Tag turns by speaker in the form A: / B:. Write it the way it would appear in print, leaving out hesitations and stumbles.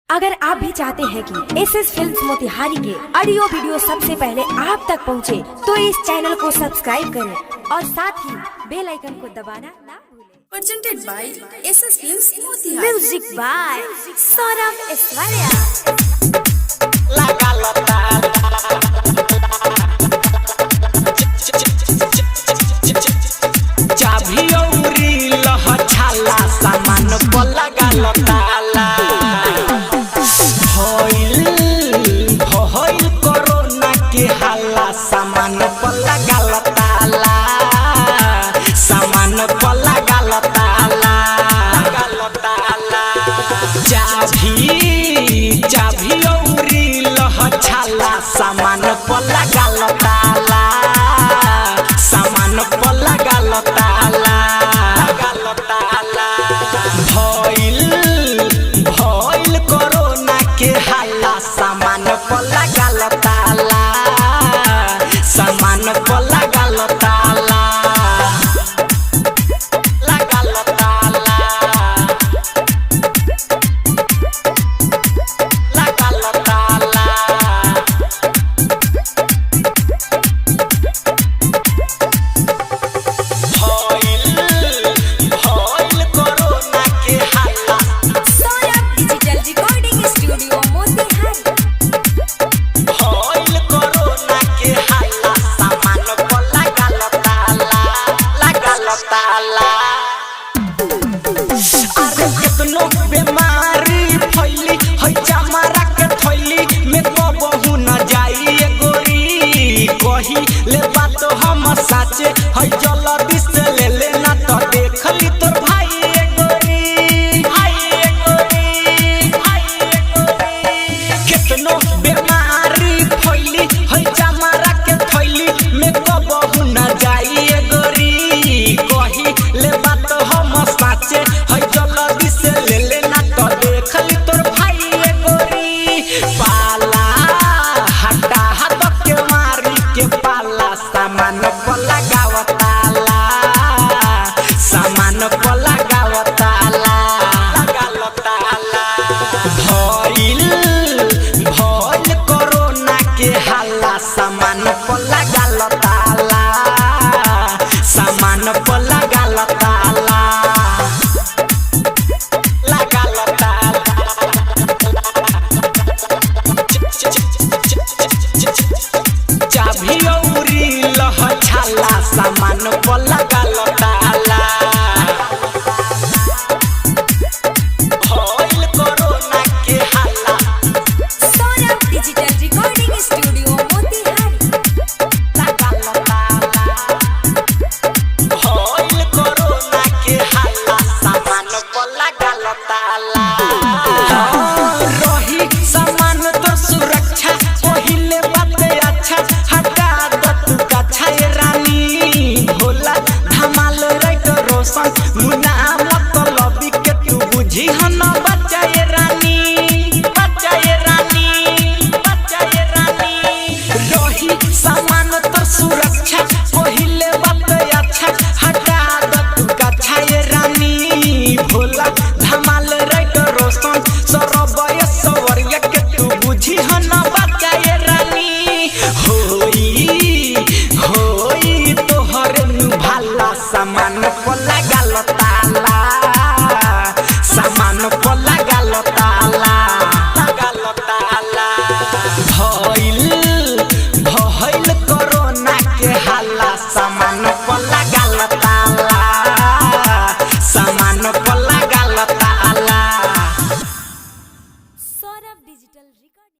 A: अगर आप भी चाहते हैं कि एसएस फिल्म्स मोतिहारी के ऑडियो वीडियो सबसे पहले आप तक पहुंचे, तो इस चैनल को सब्सक्राइब करें और साथ ही बेल आइकन को दबाना ना भूलें।
B: Presented by SS Films Motihari.
A: Music by Saurabh Aishwarya.
C: चाभी औरी लह छाला सामान को लगा लताला भइल कोरोना के हाला सामान को लगा लताला सामान को लगा लताला चाभी औरी लह छाला सामान को लगा लताला सामान को लगा लताला भइल कोरोना के हाला सामान को लगा लताला सामान को लगा लताला लगा लताला लगा लताला भइल कोरोना के हाला
A: Saurabh digital recording studio Motihari.
C: भइल कोरोना के हाला सामान को लगा लताला लगा लताला अरे कितनो बीमारी फैली है जमारा के थैली में कबहू न जाई गोरी कही ले बात हम साचे है जल्दी से ले लेना तो देख ली तोर भाई गोरी कितनो बीमारी फैली है जमारा के थैली में कबहू न जाई गोरी कही ले बात हम साचे है जल्दी से ले लेना तो देख ली तोर भाई गोरी पाला हटा हाथ के मारी के पाला सामान को लगावताला सामान को लगावताला लगा लताला